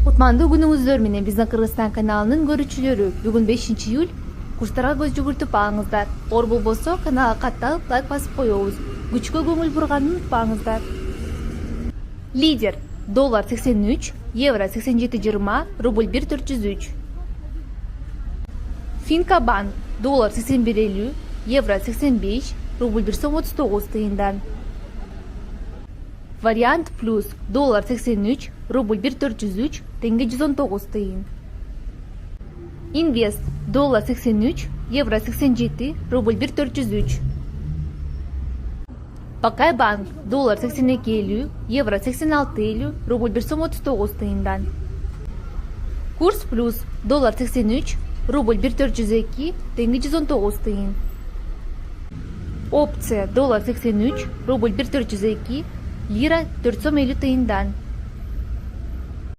Кутмандуу күнүңүздөр менен биздин Кыргызстан каналынын көрүүчүлөрү. Бүгүн 5-июль. Курстарга көз жүгүртүп алыңыздар. Ор болбосо каналга катталып лайк басып коебуз. Күчкө көңүл бурганды унутпаңыздар. Лидер доллар 83, евро 87.20, рубль 1.403. Финкабанк доллар 81.50, евро 85, рубль 1.39 тыйындан. Вариант плюс доллар 83, рубль 1.403, тенге 119 тыйын. Инвест доллар 83, евро 87, рубль 1.403. Пакайбанк доллар 82.50, евро 86.50, рубль 1.39 тыйындан. Курс плюс доллар 83, рубль 1.402, тенге 119 тыйын. Опция доллар 83, рубль 1.402, лира 450 тыйындан.